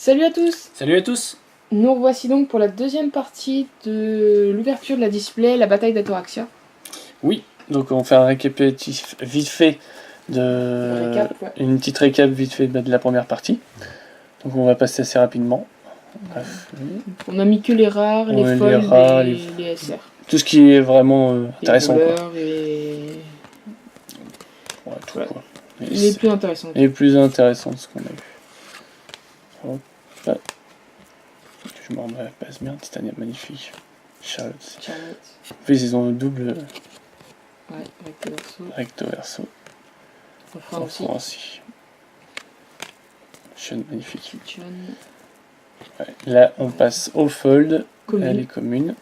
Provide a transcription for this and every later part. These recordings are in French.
Salut à tous! Salut à tous! Nous revoici donc pour la deuxième partie de l'ouverture de la display, la bataille d'Atoraxia. Oui, donc on fait un récapitulatif vite fait de... Une petite récap vite fait de la première partie. Donc on va passer assez rapidement. Bref. On a mis que les rares, les Ouais, folds les rares, et les SR. Tout ce qui est vraiment intéressant. Les quoi. et... Ouais, tout voilà. quoi. Les plus intéressants. Les plus intéressants de ce qu'on a vu. Hop. Je m'en passe bien, Titania magnifique. Charlotte. En plus ils ont le double recto verso. Refrain aussi. Sean magnifique. Ouais. Là on passe au fold, elle est commune.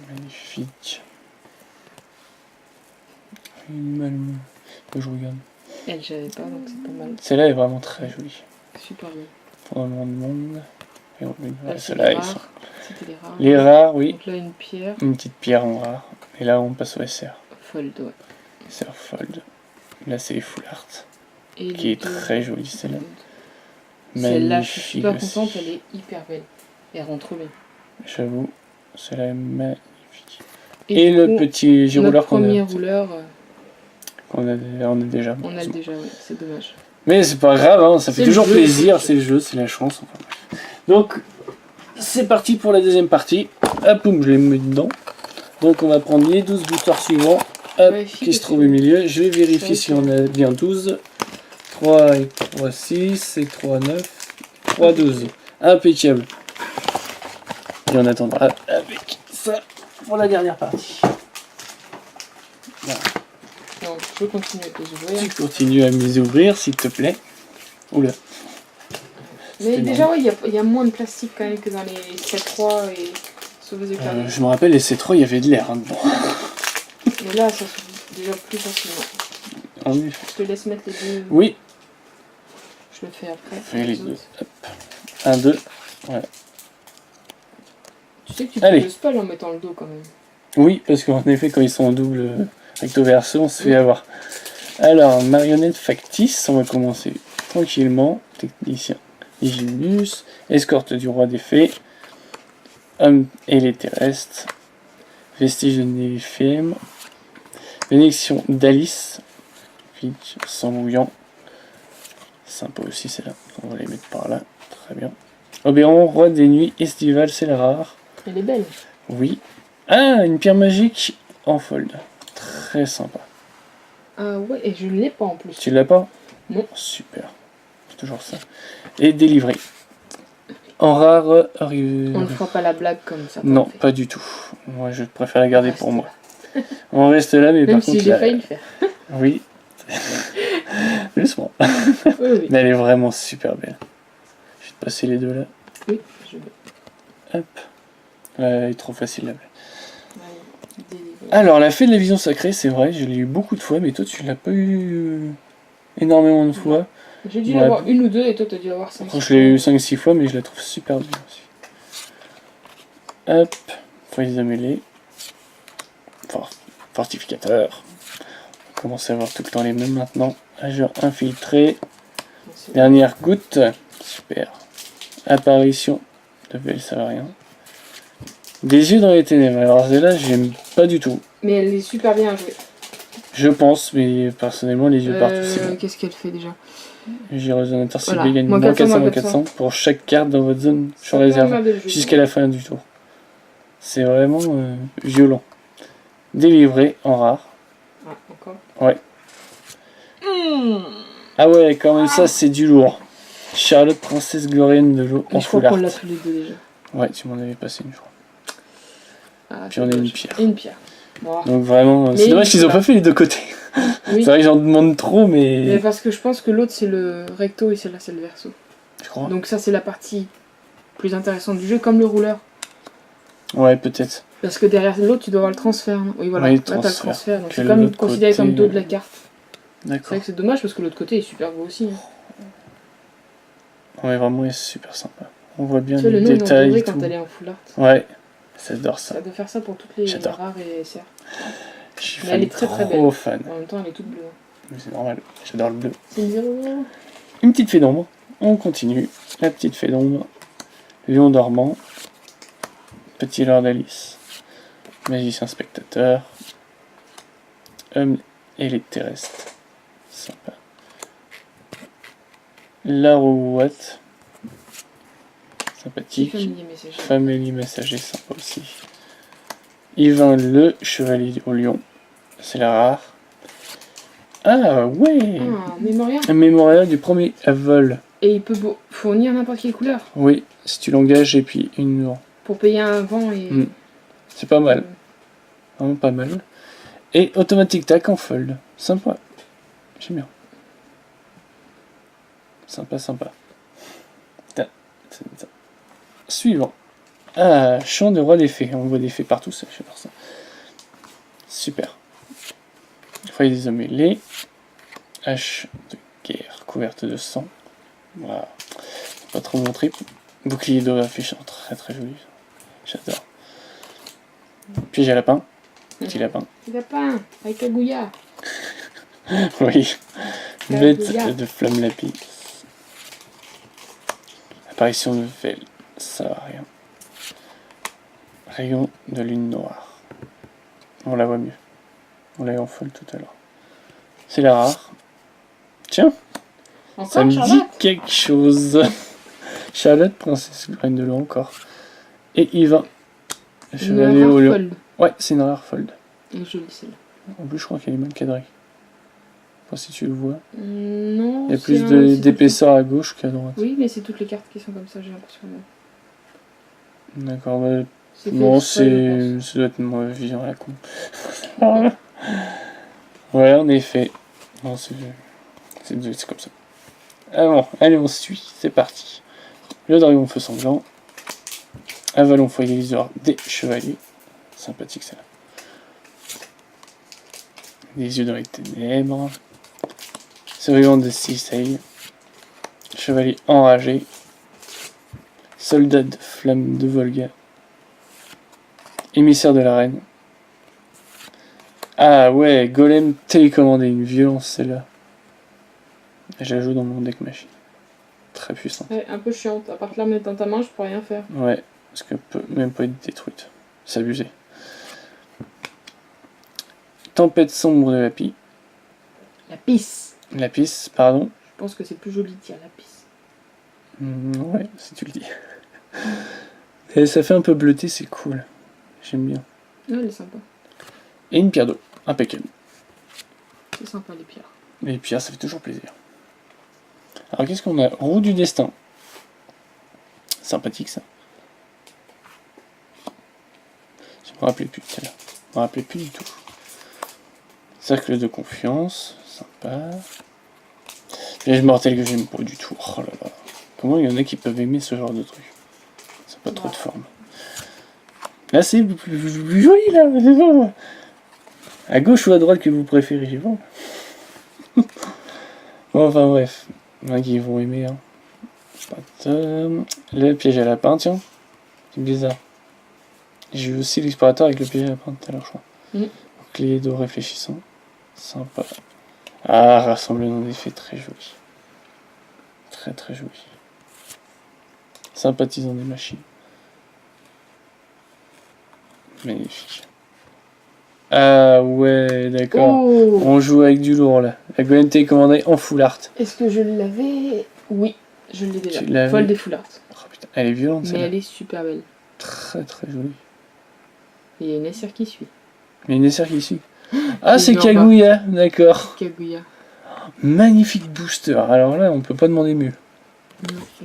Magnifique. Une mal que je regarde. Elle j'avais pas donc c'est pas mal. Celle-là est vraiment très jolie. Super bien. Pendant le monde. Et celle-là ils sont. C'était les rares. Les rares, oui. Donc là une pierre. Une petite pierre en rare. Et là on passe au SR. Fold, ouais. SR fold. Là c'est les full art. Et qui est très jolie celle-là. Celle-là je suis super contente, elle est hyper belle. Et elle rend trop bien. J'avoue, celle-là est magnifique. Et le coup, petit girouleur qu'on a. Premier rouleur. On a déjà. On a le déjà, oui, c'est dommage. Mais c'est pas grave, hein, ça fait toujours plaisir, c'est le jeu, c'est la chance. Enfin, donc, c'est parti pour la deuxième partie. Hop, boum, je les mets dedans. Donc, on va prendre les 12 buteurs suivants. Hop, qui se trouvent au milieu. Je vais vérifier si on a bien 12. 3 et 3, 6 et 3, 9. 3, 12. Impeccable. Et on attendra avec ça pour la dernière partie. Voilà. Donc, je continue à les ouvrir. Tu continues à me les ouvrir, s'il te plaît. Oula. Mais déjà, ouais, il y a moins de plastique quand même que dans les C3 et Sauveuse de Carnet. Je me rappelle, les C3, il y avait de l'air dedans. Mais là, ça s'ouvre déjà plus facilement. Je te laisse mettre les deux. Oui. Je le fais après. Fais les deux. Hop. 1, 2. Ouais. Tu sais que tu peux le spell en mettant le dos quand même. Oui, parce qu'en effet, quand ils sont en double recto verso, on se fait avoir. Alors, marionnette factice, on va commencer tranquillement. Technicien Igilus, escorte du roi des fées, homme et les terrestres, vestige de Néphem, bénédiction d'Alice, Fitch, sang bouillant, sympa aussi celle-là, on va les mettre par là, très bien. Oberon, roi des nuits estivales, c'est la rare. Elle est belle. Oui. Ah, une pierre magique en fold, très sympa. Ah ouais, et je ne l'ai pas en plus. Tu l'as pas? Non. Super. C'est toujours ça. Et délivré. En rare... On ne fera pas la blague comme ça. Non, pas du tout. Moi, je préfère la garder pour moi. On reste là, mais même par si contre... j'ai failli le faire. Oui. Doucement. Oui. Mais elle est vraiment super belle. Je vais te passer les deux là. Oui, je veux. Hop. Elle est trop facile là. Alors, la fée de la vision sacrée, c'est vrai, je l'ai eu beaucoup de fois, mais toi, tu l'as pas eu énormément de fois. J'ai dû l'avoir une ou deux, et toi, tu as dû l'avoir 5 fois. Je l'ai eu 5-6 fois, mais je la trouve super bien aussi. Hop, foyer mêlée. Fortificateur. On commence à avoir tout le temps les mêmes maintenant. Ageur infiltré. Dernière goutte. Super. Apparition de Belsavarian. Des yeux dans les ténèbres. Alors celle-là, j'aime pas du tout. Mais elle est super bien jouée. Je pense, mais personnellement, les yeux partout, c'est bon. Qu'est-ce qu'elle fait déjà? Gyrozonateur ciblé gagne moins 400 pour chaque carte dans votre zone sur réserve jusqu'à la fin du tour. C'est vraiment violent. Délivré en rare. Ah, encore? Ouais. Ah ouais, quand même, ça c'est du lourd. Charlotte, princesse glorienne de l'eau en full art. Je crois qu'on l'a tous les deux déjà. Ouais, tu m'en avais passé une fois. Ah, puis on a une pierre. Et une pierre. Bon. Donc vraiment, c'est dommage qu'ils ont pas fait les deux côtés. Oui. C'est vrai que j'en demande trop, mais parce que je pense que l'autre c'est le recto et celle-là c'est le verso. Je crois. Donc ça c'est la partie plus intéressante du jeu, comme le rouleur. Ouais, peut-être. Parce que derrière l'autre tu dois avoir le transfert. Oui, voilà, oui, là t'as le transfert. Donc c'est comme considéré comme dos de la carte. D'accord. C'est vrai que c'est dommage parce que l'autre côté est super beau aussi. Ouais, vraiment, il est super sympa. On voit bien les détails. Quand elle est en full art. Ouais, j'adore ça. Ça doit faire ça pour toutes les rares et SR. Je suis elle est très très belle. Fan. En même temps, elle est toute bleue. C'est normal, j'adore le bleu. C'est une 0. Une petite fée d'ombre. On continue. La petite fée d'ombre. Lion dormant. Petit Lord Alice. Magicien spectateur. Homme et les terrestres. Sympa. La rouette. Sympathique. Familier messager. Famille messager, sympa aussi. Yvain le chevalier au lion. C'est la rare. Ah ouais, Ah, Mémoria. un mémorial du premier vol. Et il peut fournir n'importe quelle couleur Oui, si tu l'engages et puis une... pour payer un vent et. Mm. C'est pas mal. Vraiment pas mal. Et automatique tac en fold. Sympa. J'aime bien. Sympa, sympa. Suivant. Ah, chant de roi des fées. On voit des fées partout, ça, j'adore ça. Super. Foyer des hommes ailés. Hache de guerre couverte de sang. Voilà. Pas trop montré. Bouclier d'eau affichant. Très très joli. J'adore. Piège à lapin. Petit lapin. Petit lapin, avec Kaguya. Oui. Kaguya. Bête de flamme lapis. Apparition de Vel. Ça va rien. Rayon de lune noire. On la voit mieux. On l'a eu en folle tout à l'heure. C'est la rare. Tiens, Encore ça me Charlotte dit quelque chose. Charlotte, princesse reine de l'eau encore. Et Yvain. Une Chevalier rare au lion. fold. Ouais, c'est une rare fold. Elle est jolie celle-là. En plus, je crois qu'elle est mal cadrée. Je sais pas si tu le vois. Non. Il y a c'est plus c'est d'épaisseur à gauche qu'à droite. Oui, mais c'est toutes les cartes qui sont comme ça, j'ai l'impression. D'accord, bah, C'est fait non, exprès, je pense. ça doit être ma vision à la con. Ouais, en effet. Non, c'est comme ça. Ah bon, allez, on suit, c'est parti. Le dragon feu sanglant. Avalon foyer liseur des chevaliers. Sympathique celle-là. Les yeux dans les ténèbres. Survivant de Cisaille. Chevalier enragé. Soldat de flamme de Volga. Émissaire de la reine. Ah ouais, golem télécommandé, une violence celle-là. Je la joue dans mon deck machine. Très puissant. Ouais, un peu chiante. À part que l'arme est dans ta main, je peux rien faire. Ouais, parce qu'elle peut même pas être détruite. C'est abusé. Tempête sombre de Lapis. La pisse. Lapis, pardon. Je pense que c'est plus joli de dire la pisse. Ouais, si tu le dis. Et ça fait un peu bleuté, c'est cool. J'aime bien. Ouais, elle est sympa. Et une pierre d'eau, impeccable. C'est sympa les pierres. Les pierres, ça fait toujours plaisir. Alors qu'est-ce qu'on a? Roue du destin. Sympathique ça. Je me rappelais plus de celle-là. Je me rappelais plus du tout. Cercle de confiance, sympa. Piège mortel que j'aime pas du tout. Oh là là. Comment il y en a qui peuvent aimer ce genre de truc? Ça n'a pas trop de forme. Là c'est plus joli là, c'est bon. À gauche ou à droite que vous préférez, j'ai bon. Bon, enfin bref. Il y en a qui vont aimer. Hein. Le piège à lapin, tiens. C'est bizarre. J'ai eu aussi l'explorateur avec le piège à lapin tout à l'heure, je crois. Clé d'eau réfléchissant. Sympa. Ah, rassemblement d'effets très joli. Très très joli. Sympathisant des machines. Magnifique. Ah ouais, d'accord. Oh, On joue avec du lourd là. La Golem télécommandée en full art. est-ce que je l'avais? Oui, je l'ai déjà. Tu l'avais? Folle des full art. Oh putain, elle est violente Mais celle-là. elle est super belle. Très très jolie. Et il y a une SR qui suit. Il y a une SR qui ici. Ah, c'est Énorme. Kaguya, d'accord. Kaguya. Magnifique booster. Alors là, on peut pas demander mieux.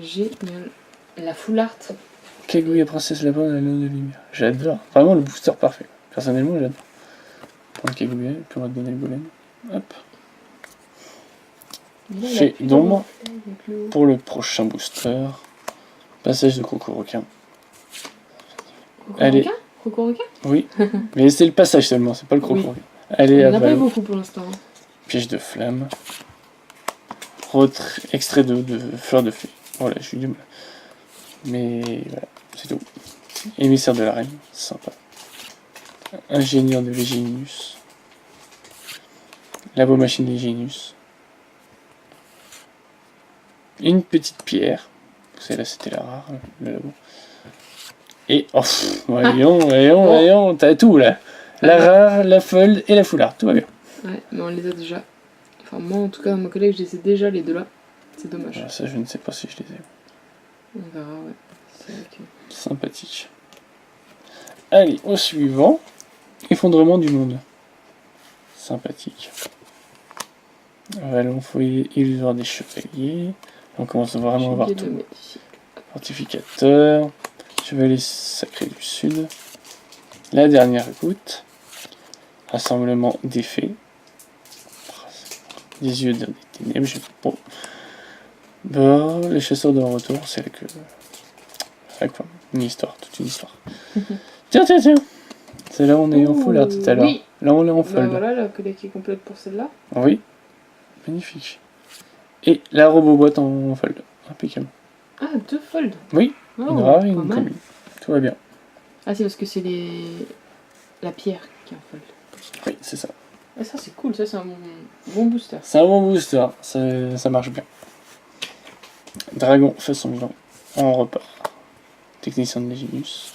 Génial. La full art. Kaguya princesse lapin de l'anneau de lumière. J'adore. Vraiment le booster parfait. Personnellement, j'adore. Prendre Kaguya, puis on va te donner le golem. Hop. Mais là, il a Fée plus d'ombre avec le haut. pour le prochain booster. Passage de Cocoroquin. Allez. Crocoroquin. Oui. Mais c'est le passage seulement, c'est pas le Oui. Cocoroquin. Allez, On n'en a pas eu Avalon. beaucoup pour l'instant. Piège de flamme. Extrait de fleur de fée. Voilà, je suis du mal. Mais voilà, c'est tout. Émissaire de la reine, sympa. Ingénieur de Léginius. Labo machine Léginius. Une petite pierre. Celle-là, c'était la rare, le labo. Et, oh, voyons, t'as tout là. La rare, la fold et la foulard, tout va bien. Ouais, mais on les a déjà. Enfin, moi, en tout cas, dans ma collègue, je les ai déjà, les deux là. C'est dommage. Alors ça, je ne sais pas si je les ai. On verra, ouais. C'est vrai que... Sympathique. Allez, au suivant. Effondrement du monde. Sympathique. Vallon foyer illusoire des chevaliers. On commence vraiment à voir tout. Fortificateur. Chevalier sacré du sud. La dernière goutte. Rassemblement des fées. Des yeux dans des ténèbres. Bon. Bon, les chasseurs de retour, c'est là que... C'est quoi? Une histoire, toute une histoire. Tiens. C'est là où on est en foulard tout à l'heure. Oui. Là on est en Bah fold. voilà, la collègue qui est complète pour celle-là. Oui. Magnifique. Et la robo-boîte en fold. Impeccable. Ah, 2 folds. Oui. Oh, Une rare et pas une mal. commune. Tout va bien. Ah, c'est parce que c'est les... la pierre qui est en fold. Oui, c'est ça. Ah, ça c'est cool, ça c'est un bon booster. C'est un bon booster. Ça marche bien. Dragon façon vivant. On repart. Technicien de Léginus.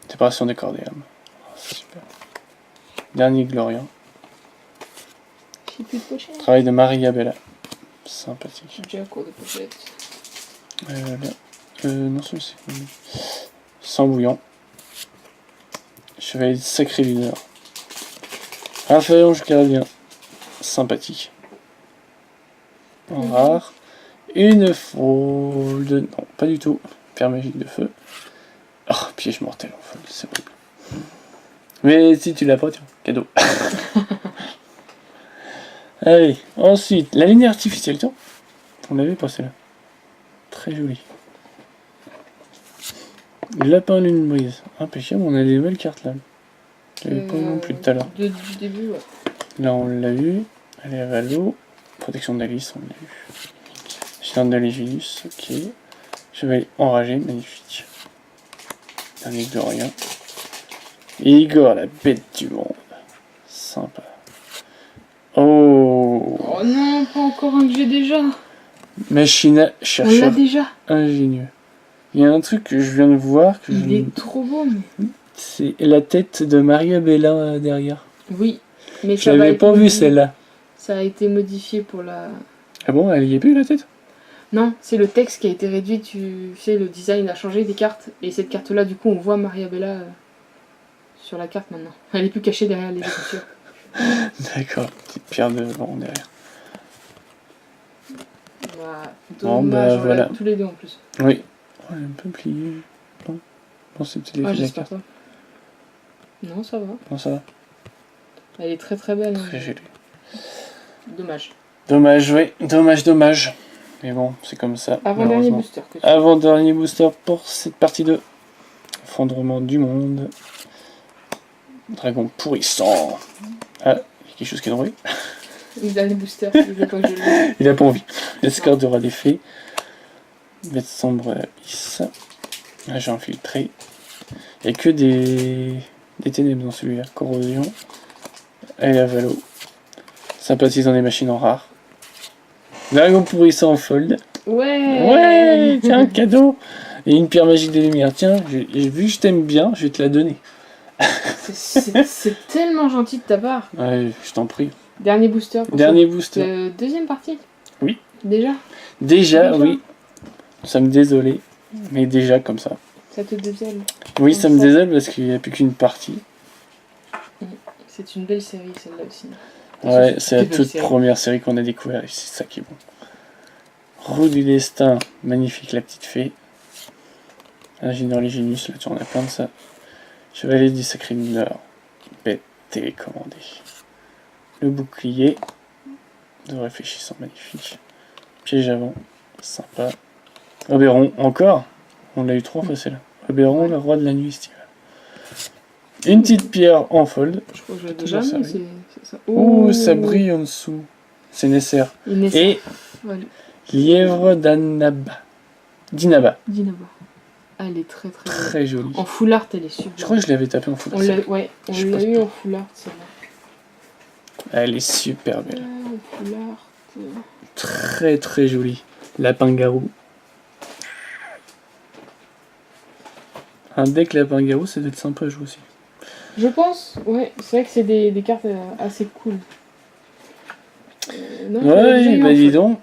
Séparation des corps des âmes. Oh, super. Dernier Glorian. J'ai plus de pochette. Travail de Maria Bella. Sympathique. J'ai un cours de pochette. Non, celui-ci. Sang bouillant. Chevalier sacré leader. Raphaël Carabien. Sympathique. En rare. Une fold. Non, pas du tout. Pierre magique de feu. Oh, piège mortel en fold, c'est horrible. Mais si tu l'as pas, tiens, cadeau. Allez, ensuite, la lumière artificielle, tiens. On l'avait pas celle-là. Très jolie. Lapin lune brise. Impeccable, on a des belles cartes là. J'avais pas non plus tout à l'heure. Du début, ouais. Là on l'a eu. Allez à Valo. Protection d'Alice, on l'a eu. Géant de Léginus, ok. Chevalier enragé, magnifique. Dernier Glorien. Igor, la bête du monde. Sympa. Oh. Oh non, pas encore un que j'ai déjà. Machine à On l'a chercheur déjà. ingénieux. Il y a un truc que je viens de voir. Que Il est trop beau, mais... C'est la tête de Maria Bella derrière. Oui, mais Je ça va l'avais être pas vu modifié. celle-là. Ça a été modifié pour la... Ah bon, elle y est plus la tête? Non, c'est le texte qui a été réduit, tu sais, le design a changé des cartes. Et cette carte-là, du coup, on voit Maria Bella sur la carte maintenant. Elle est plus cachée derrière les écritures. D'accord, petite pierre de vent derrière. Bah, Bon, dommage, bah, on l'a voilà. tous les deux en plus. Oui. Oh, elle est un peu pliée. Non, bon, c'est peut-être Ah, l'effet de la j'espère carte. pas. Non, ça va. Non, ça va. Elle est très très belle. Très jolie. Dommage. Dommage, oui. Dommage. Mais bon, c'est comme ça. Avant-dernier malheureusement. booster. Que tu... Avant-dernier booster pour cette partie 2. Effondrement du monde. Dragon pourrissant. Ah, il y a quelque chose qui est drôle. Le dernier booster, il veut pas que je le... Il a pas envie. Escorte de roi des fées. Bête sombre abyss. Agent infiltré. Il n'y a que des ténèbres dans celui-là. Corrosion. Allez à Valo. Sympathisant des machines en rare. Dragon pourrissant en fold. Ouais, tiens, cadeau. Et une pierre magique de lumière. Tiens, vu que je t'aime bien, je vais te la donner. C'est tellement gentil de ta part. Ouais, je t'en prie. Dernier booster. Pour Dernier booster. Deuxième partie. Oui. Déjà. Déjà, oui. Nous sommes désolés, mais déjà comme ça. Ça te désole. Oui, Comme ça me ça. désole parce qu'il n'y a plus qu'une partie. C'est une belle série, celle-là aussi. Ouais, c'est la une belle toute série. première série qu'on a découverte et c'est ça qui est bon. Roue du destin, magnifique la petite fée. Ingénieur Léginus, là tu en as plein de ça. Chevalier du sacré mineur, bête télécommandée. Le bouclier de réfléchissant, magnifique. Piège avant, sympa. Oberon, encore. On l'a eu 3 fois celle-là. Oberon, le roi de la nuit estivale. Une petite pierre en fold. Je crois que je l'ai Toujours déjà mis, servi. c'est ça. Ouh, ça brille en dessous. C'est nécessaire. Et Voilà. lièvre d'Annaba. Dinaba. Dinaba. Ah, elle est très très belle. Très jolie. En full art, elle est super. Je crois que je l'avais tapé en full On art. l'a on Je l'a pense eu pas. en full art, celle-là. Elle est super belle. En full art. Très très jolie. Lapin-garou. Un deck lapin-garou, ça doit être sympa à jouer aussi. Je pense, ouais, c'est vrai que c'est des cartes assez cool. Non, je l'avais déjà Ouais, eu, bah en dis fait. donc.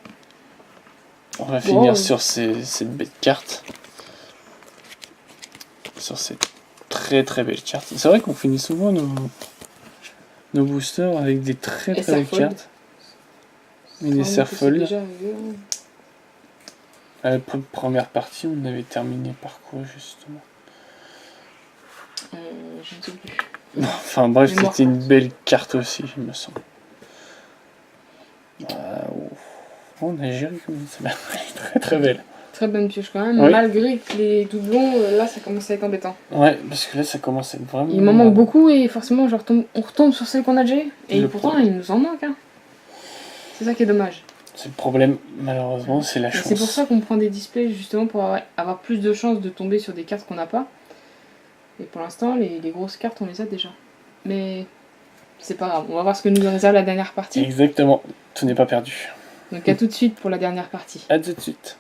On va finir Wow. sur cette belle carte. Sur cette très très belle carte. C'est vrai qu'on finit souvent nos boosters avec des très très belles Serfold. cartes. Mais les Sûrement que c'est Serfold. déjà arrivé, hein. À la première partie, on avait terminé par quoi justement? Je ne sais plus. Enfin bref, Mémoire c'était une courte. belle carte aussi, il me semble. On a géré comme ça. Elle est très très belle. Très bonne pioche quand même, Oui. malgré que les doublons, là ça commence à être embêtant. Ouais, parce que là ça commence à être vraiment. Il m'en manque beaucoup et forcément on retombe sur celle qu'on a déjà eu. Et Le pourtant problème. il nous en manque. Hein. C'est ça qui est dommage. C'est le problème, malheureusement, c'est la Et chance. c'est pour ça qu'on prend des displays justement pour avoir plus de chances de tomber sur des cartes qu'on n'a pas. Et pour l'instant les grosses cartes on les a déjà. Mais c'est pas grave, on va voir ce que nous réserve la dernière partie. Exactement, tout n'est pas perdu. Donc à tout de suite pour la dernière partie. À tout de suite.